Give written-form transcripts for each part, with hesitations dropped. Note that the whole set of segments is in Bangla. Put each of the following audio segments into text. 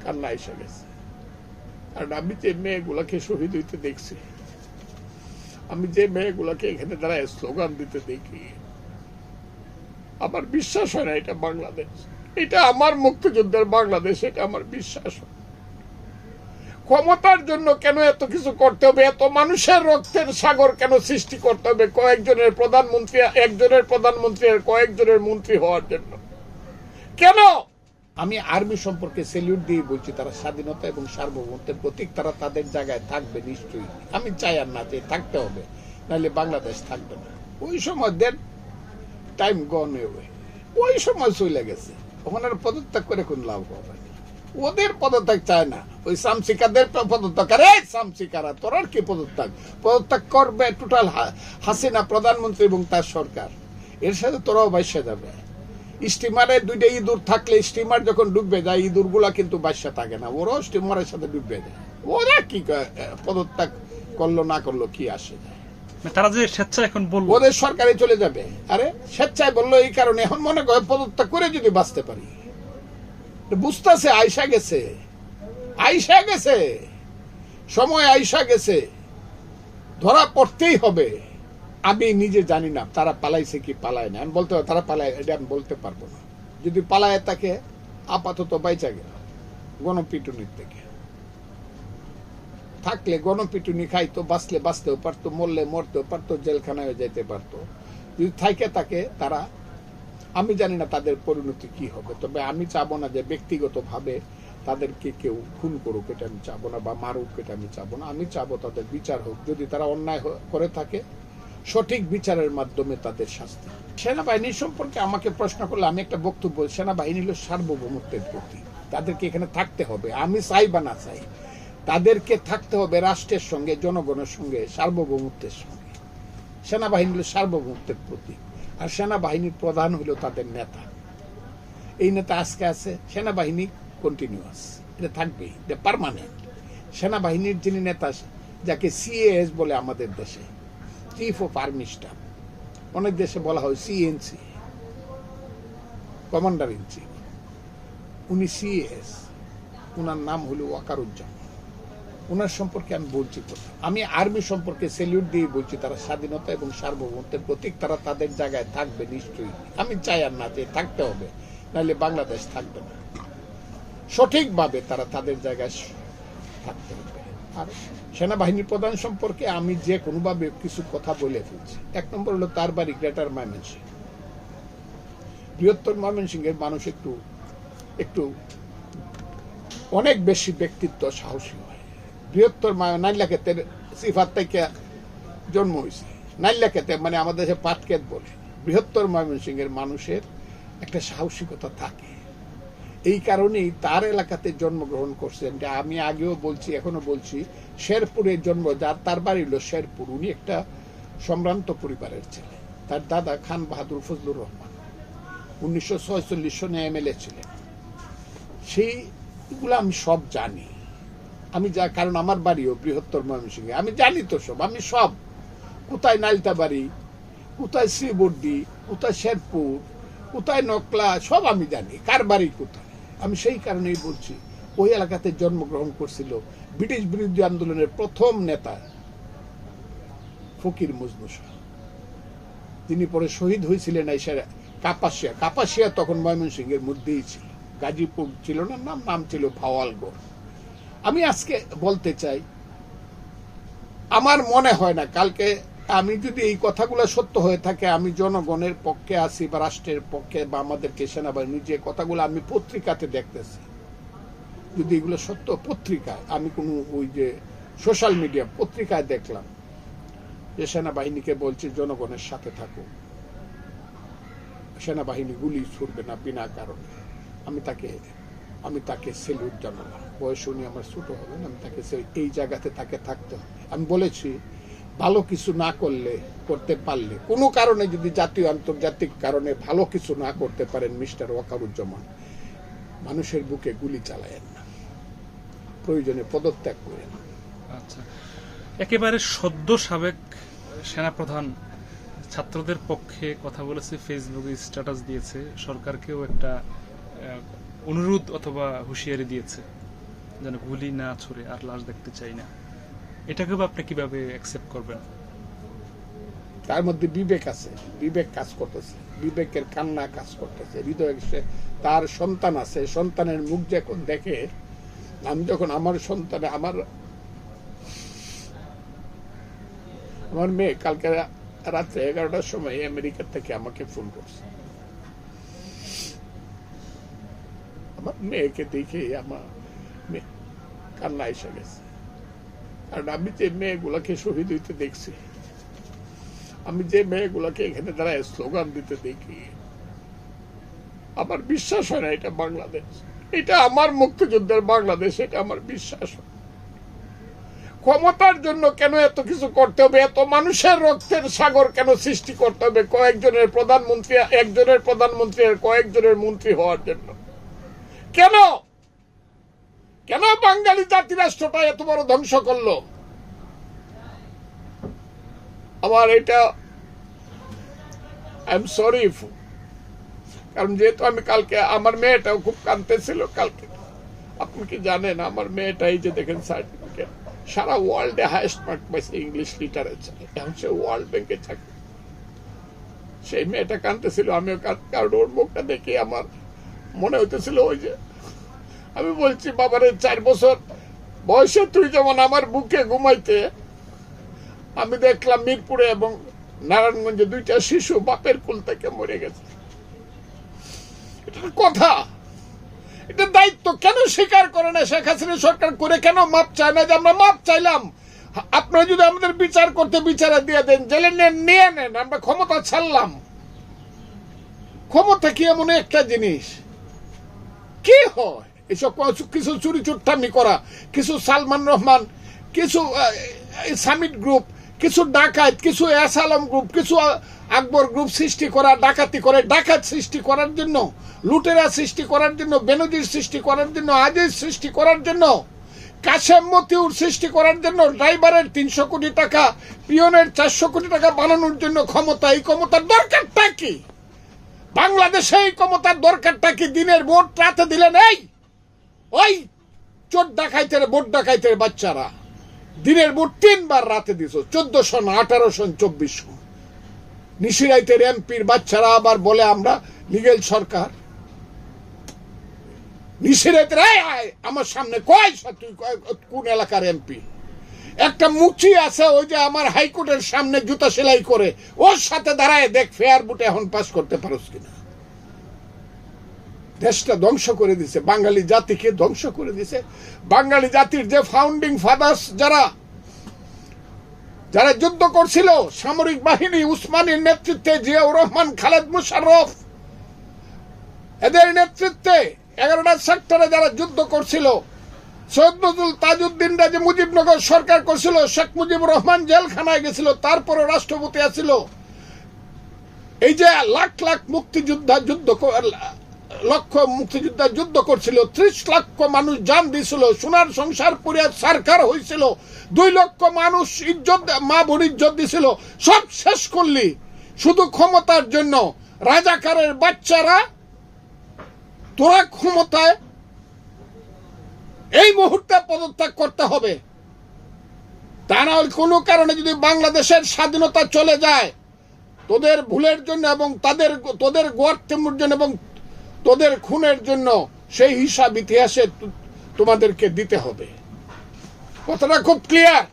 কান্না এসে গেছে। কারণ আমি যে মেয়েগুলাকে শহীদ হইতে দেখছি, আমি যে মেয়েগুলাকে এখানে দাঁড়ায় স্লোগান দিতে দেখি, আমার বিশ্বাস হয় না এটা বাংলাদেশ, এটা আমার মুক্তিযুদ্ধের বাংলাদেশ, এটা আমার বিশ্বাস হয়। ক্ষমতার জন্য কেন এত কিছু করতে হবে? এত মানুষের রক্তের সাগর কেন সৃষ্টি করতে হবে কয়েকজনের প্রধানমন্ত্রী, একজনের প্রধানমন্ত্রী আর কয়েকজনের মন্ত্রী হওয়ার জন্য? কেন? আমি আর্মি সম্পর্কে স্যালিউট দিয়ে বলছি, তারা স্বাধীনতা এবং সার্বভৌমত্বের প্রতীক, তারা তাদের জায়গায় থাকবে নিশ্চয়ই। আমি চাই আর না চাই থাকতে হবে, নাহলে বাংলাদেশ থাকবে না। ওই সময় দেন টাইম গন এওয়ে, ওই সময় চলে গেছে, ওখানে পদত্যাগ করে কোন লাভ হবে? ওদের পদত্যাগ চায় না, ওই সামসিকাদের পদত্যাগ। আরে সামসিকারা তোর কি পদত্যাগ? পদত্যাগ করবে টোটাল হাসিনা প্রধানমন্ত্রী এবং তার সরকার, এর সাথে তোরাও বাইসা যাবে। স্টিমারে দুইটা ইঁদুর থাকলে স্টিমার যখন ডুববে যায়, ইঁদুর গুলা কিন্তু বাইসা থাকে না, ওরাও স্টিমারের সাথে ডুববে যায়। ওরা কি পদত্যাগ করলো না করলো কি আসে যায়? তারা যে স্বেচ্ছায় এখন বললো ওদের সরকারে চলে যাবে। আরে স্বেচ্ছায় বললো এই কারণে, এখন মনে করে পদত্যাগ করে যদি বাঁচতে পারি। বুঝতেছে আইসা গেছে, আইসা গেছে, সময় আইসা গেছে, ধরা পড়তেই হবে। আমি নিজে জানি না তারা পালাইছে কি পালায় না, আমি বলতে পারবো তারা পালায়, এটা আমি বলতে পারবো না। যদি পালায় তাকে আপাতত বাইচা গেল গণপিটুনির থেকে, থাকলে গণপিটুনি খাইতো, বাঁচলে বাঁচতেও পারতো, মরলে মরতেও পারতো, জেলখানায় যেতে পারতো। যদি থাকে তাকে তারা, আমি জানি না তাদের পরিণতি কি হবে, তবে আমি চাবো না যে ব্যক্তিগতভাবে তাদেরকে কেউ খুন করুক, এটা আমি চাবো না, বা মারুক, এটা আমি চাবো না। আমি চাবো তাদের বিচার হোক, যদি তারা অন্যায় করে থাকে সঠিক বিচারের মাধ্যমে তাদের শাস্তি। সেনাবাহিনী সম্পর্কে আমাকে প্রশ্ন করলে আমি একটা বক্তব্য, সেনাবাহিনী হলো সার্বভৌমত্বের প্রতীক, তাদেরকে এখানে থাকতে হবে। আমি চাই বা না চাই, তাদেরকে থাকতে হবে রাষ্ট্রের সঙ্গে, জনগণের সঙ্গে, সার্বভৌমত্বের সঙ্গে। সেনাবাহিনী হলো সার্বভৌমত্বের প্রতীক, আর সেনাবাহিনীর প্রধান হলো তাদের নেতা। এই নেতা আজকে আছে, সেনাবাহিনী কন্টিনিউয়াস, এটা থাকবেই, এটা পার্মানেন্ট। সেনাবাহিনীর যিনি নেতা, যাকে সিএএস বলে আমাদের দেশে, চিফ অফ আর্মি স্টাফ, অনেক দেশে বলা হয় সিএনসি, কমান্ডার ইন চিফ, উনি সিএএস, ওনার নাম হলো ওয়াকারুজ্জামান। ওনার সম্পর্কে আমি বলছি কথা, আমি আর্মি সম্পর্কে স্যালিউট দিয়ে বলছি, তারা স্বাধীনতা এবং সার্বভৌমত্বের প্রতীক, তারা তাদের জায়গায় থাকবে নিশ্চয়ই। আমি চাই আর না চাই থাকতে হবে, নাহলে বাংলাদেশ থাকবে না। সঠিকভাবে তারা তাদের জায়গায় থাকতে হবে। আর সেনাবাহিনীর প্রধান সম্পর্কে আমি যে কোনোভাবে কিছু কথা বলে ফেলছি। এক নম্বর হলো তার বাড়ি গ্রেটার ময়মনসিংহ। বৃহত্তর ময়মনসিংহের মানুষ একটু একটু অনেক বেশি ব্যক্তিত্ব, সাহসী হয়। বৃহত্তর নাইল্লাক্ষেতের সিফাত থেকে জন্ম হয়েছে। নাইল্লাক্ষেতে মানে আমাদের দেশে পাটক্ষেত বলে। বৃহত্তর ময়মনসিংহের মানুষের একটা সাহসিকতা থাকে, এই কারণেই তার এলাকাতে জন্মগ্রহণ করছেন। আমি আগেও বলছি, এখনো বলছি, শেরপুরে জন্ম, যার তার বাড়ি হলো শেরপুর। উনি একটা সম্ভ্রান্ত পরিবারের ছেলে। তার দাদা খান বাহাদুর ফজলুর রহমান 1946 সনে এমএলএ ছিলেন। সেইগুলো আমি সব জানি, আমি যা, কারণ আমার বাড়িও বৃহত্তর ময়মনসিংহে, আমি জানি তো সব। আমি সব, কোথায় নাইলতাবাড়ি, কোথায় শ্রীবর্দী, কোথায় শেরপুর, কোথায় নকলা, সব আমি জানি, কার বাড়ি কোথায়। আমি সেই কারণেই বলছি, ওই এলাকাতে জন্মগ্রহণ করছিল ব্রিটিশ বিরোধী আন্দোলনের প্রথম নেতা ফকির মজনু শাহ। তিনি পরে শহীদ হয়েছিলেন কাপাসিয়া। কাপাসিয়া তখন ময়মনসিংহের মধ্যেই ছিল, গাজীপুর ছিল না, নাম ছিল ভাওয়ালগড়। আমি আজকে বলতে চাই, আমার মনে হয় না কালকে আমি যদি এই কথাগুলো সত্য হয়ে থাকে, আমি জনগণের পক্ষে আছি বা রাষ্ট্রের পক্ষে, বা আমাদেরকে সেনাবাহিনী যে কথাগুলো আমি পত্রিকাতে দেখতেছি, যদি এগুলো সত্য, পত্রিকায়, আমি কোনো ওই যে সোশ্যাল মিডিয়া পত্রিকায় দেখলাম যে সেনাবাহিনীকে বলছে জনগণের সাথে থাকো, সেনাবাহিনী গুলি ছুড়বে না বিনা কারণে, আমি তাকে সেলুট জানালাম। বয়স উনি আমার ছোট হবেন, আমি তাকে এই জায়গাতে তাকে থাকতে হবে। আমি বলেছি, ভালো কিছু না করতে পারলে, কোনো কারণে যদি জাতীয় আন্তর্জাতিক কারণে ভালো কিছু না করতে পারেন মিস্টার ওয়াকারুজ্জামান, মানুষের বুকে গুলি চালায়েন না, প্রয়োজনে পদত্যাগ করেন। আচ্ছা, একেবারে সদ্য সাবেক সেনাপ্রধান ছাত্রদের পক্ষে কথা বলেছে, ফেসবুকে স্ট্যাটাস দিয়েছে, সরকারকেও একটা অনুরোধ অথবা হুঁশিয়ারি দিয়েছে যেন গুলি না ছুড়ে আর লাশ দেখতে চাই না, এটাকে আপনি কিভাবে অ্যাকসেপ্ট করবেন? তার মধ্যে বিবেক আছে, বিবেক কাজ করতেছে, বিবেকের কান্না কাজ করতেছে, হৃদয়ে তার সন্তান আছে, সন্তানের মুখ যখন দেখে, আমি যখন আমার সন্তান আমার মেয়ে কালকে রাত্রে 11টার সময় আমেরিকা থেকে আমাকে ফোন করছে। আমার মেয়েকে দেখে আমার কান্না এসে গেছে। কারণ আমি যে মেয়েগুলাকে শহীদ হইতে দেখছি, আমি যে মেয়েগুলাকে এখানে দাঁড়ায় স্লোগান দিতে দেখি, আমার বিশ্বাস হয় না এটা বাংলাদেশ, এটা আমার মুক্তিযুদ্ধের বাংলাদেশ, এটা আমার বিশ্বাস হয়। ক্ষমতার জন্য কেন এত কিছু করতে হবে? এত মানুষের রক্তের সাগর কেন সৃষ্টি করতে হবে কয়েকজনের প্রধানমন্ত্রী, একজনের প্রধানমন্ত্রী আর কয়েকজনের মন্ত্রী হওয়ার জন্য? কেন কেন বাঙালি জাতি রাষ্ট্রটা এত বড় ধ্বংস করলো? আমার এটা আই এম সরি, কারণ যেহেতু আমি কালকে, আমার মেয়েটাও খুব কাঁদতেছিল কালকে। আপনি কি জানেন আমার মেয়েটা, এই যে দেখেন সার্টিফিকেট, সারা ওয়ার্ল্ডে হাইয়েস্ট মার্ক পাইছে ইংলিশ লিটারেচারে, এখন সে ওয়ার্ল্ড ব্যাংকে চাকরি। সেই মেয়েটা কাঁদতেছিল, আমিও কারণ ওর মুখটা দেখে আমার মনে হইতেছিল ওই যে, আমি বলছি বাবারে 4 বছর বয়সে তুই যেমন আমার বুকে ঘুমাইতে, আমি দেখলাম মিরপুরে এবং নারায়ণগঞ্জে 2টা শিশু বাপের কুল থেকে মরে গেছে। এটা কথা, এটা দায়িত্ব কেন স্বীকার করে না শেখ হাসিনা সরকার? করে কেন মাপ চায় না? যে আমরা মাপ চাইলাম, আপনারা যদি আমাদের বিচার করতে বিচারে দিয়ে দেন, জেলে নিয়ে নেন, আমরা ক্ষমতা ছাড়লাম। ক্ষমতা কি এমন একটা জিনিস? কি হয় এসব? কিছু চুরি চুট্টামি করা, কিছু সালমান রহমান, কিছু সামিট গ্রুপ, কিছু ডাকাত, কিছু এসালাম গ্রুপ, কিছু আকবর গ্রুপ সৃষ্টি করা, ডাকাতি করে, ডাকাত সৃষ্টি করার জন্য, লুটেরা সৃষ্টি করার জন্য, বেনজির সৃষ্টি করার জন্য, আজিজ সৃষ্টি করার জন্য, কাশেম মতিউর সৃষ্টি করার জন্য, ড্রাইভারের 300 কোটি টাকা, পিয়নের 400 কোটি টাকা বানানোর জন্য ক্ষমতা। এই ক্ষমতার দরকারটা কি বাংলাদেশে? এই ক্ষমতার দরকারটা কি? দিনের ভোট রাতে দিলেন এই ওই চোর ডাকাইতের, ভোট ডাকাইতের বাচ্চারা দিনের ভোট 3 বার রাতে দিছ, 1400 না 1800 2400। নিশিরাইতের এমপির বাচ্চারা আবার বলে আমরা লিগেল সরকার। নিশিরাইতের আমার সামনে কয় তুই কোন এলাকার এমপি? একটা মুচি আছে ওই যে আমার হাইকোর্টের সামনে জুতা সেলাই করে, ওর সাথে দাঁড়ায় দেখ ফেয়ার বুটে এখন পাস করতে পারোস কিনা। দেশটা ধ্বংস করে দিছে, বাঙালি জাতিকে ধ্বংস করে দিছে। বাঙালি জাতির যে ফাউন্ডিং ফাদার্স যারা যুদ্ধ করছিল, সামরিক বাহিনী, উসমানীর নেতৃত্বে, জিয়াউর রহমান, খালেদ মুশাররফ, এদের নেতৃত্বে 11টা সেক্টরে যারা যুদ্ধ করছিল, সৈয়দ নজরুল তাজউদ্দিনরা যে মুজিবনগর সরকার করছিল, শেখ মুজিবুর রহমান জেলখানায় গেছিল, তারপরে রাষ্ট্রপতি আছিল। এই যে লাখ লাখ মুক্তিযোদ্ধা যুদ্ধ করছিল, 30 লক্ষ মানুষ জান দিয়েছিল, সোনার সংসার পুরিয়া সরকার হয়েছিল, 2 লক্ষ মানুষ ইজ্জত, মা বোন ইজ্জত দিছিল, সব শেষ করলি শুধু ক্ষমতার জন্য। রাজাকারের বাচ্চারা, তোরা ক্ষমতায় এই মুহূর্তে পদত্যাগ করতে হবে, তা না হলে কোনো কারণে যদি বাংলাদেশের স্বাধীনতা চলে যায়, তোদের ভুলের জন্য এবং তোদের গোয়ার্তেমুর জন্য এবং তোদের খুনের জন্য সেই হিসাব ইতিহাসে তোমাদেরকে দিতে হবে। কথাটা খুব ক্লিয়ার।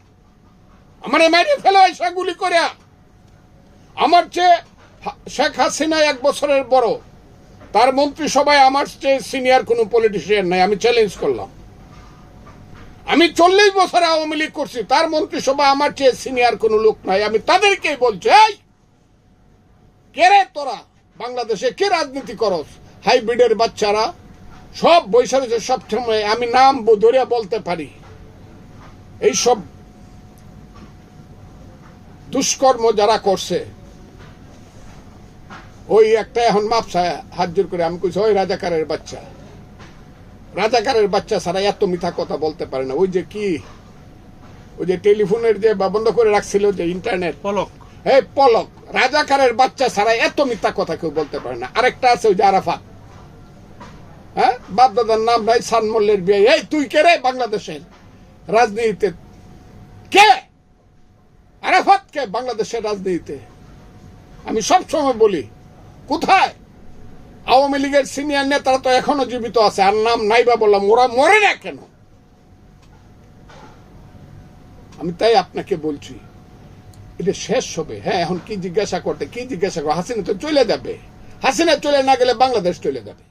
আমার মেরে ফেলো এসে গুলি করে। আমার চেয়ে শেখ হাসিনা 1 বছরের বড়, তার মন্ত্রিসভায় আমার চেয়ে সিনিয়র কোনো পলিটিশিয়ান নাই। আমি চ্যালেঞ্জ করলাম, আমি 40 বছর আওয়ামী লীগ করছি, তার মন্ত্রিসভা আমার চেয়ে সিনিয়র কোনো লোক নাই। আমি তাদেরকেই বলছি, এই কে রে তোরা বাংলাদেশে কে রাজনীতি করস? হাইব্রিডের বাচ্চারা সব বৈশা রয়েছে, সব সময় আমি নাম ধরে বলতে পারি। এইসব দুষ্কর্ম যারা করছে, ওই একটা এখন মাপসায় হাত জোর করে আমি কইছি, ওই রাজাকারের বাচ্চা ছাড়া এত মিথ্যা কথা বলতে পারে না। ওই যে কি, ওই যে টেলিফোনের যে বন্ধ করে রাখছিল যে ইন্টারনেট, পলক, এই পলক, রাজাকারের বাচ্চা ছাড়া এত মিথ্যা কথা কেউ বলতে পারে না। আরেকটা আছে ওই যে আরাফাত, হ্যাঁ, বাপ দাদার নাম নাই, সান মোল্লের বিয়ে। এই তুই কে রে বাংলাদেশের রাজনীতিতে? কে আরাফাত? কে বাংলাদেশের রাজনীতিতে? আমি সব সময় বলি, কোথায় আওয়ামী লীগের সিনিয়র নেতারা তো এখনো জীবিত আছে, আর নাম নাই বা বললাম, ওরা মরে না কেন? আমি তাই আপনাকে বলছি, এটা শেষ হবে। হ্যাঁ, এখন কি জিজ্ঞাসা করতে, কি জিজ্ঞাসা করো? হাসিনা তো চলে যাবে। হাসিনা চলে না গেলে বাংলাদেশ চলে যাবে।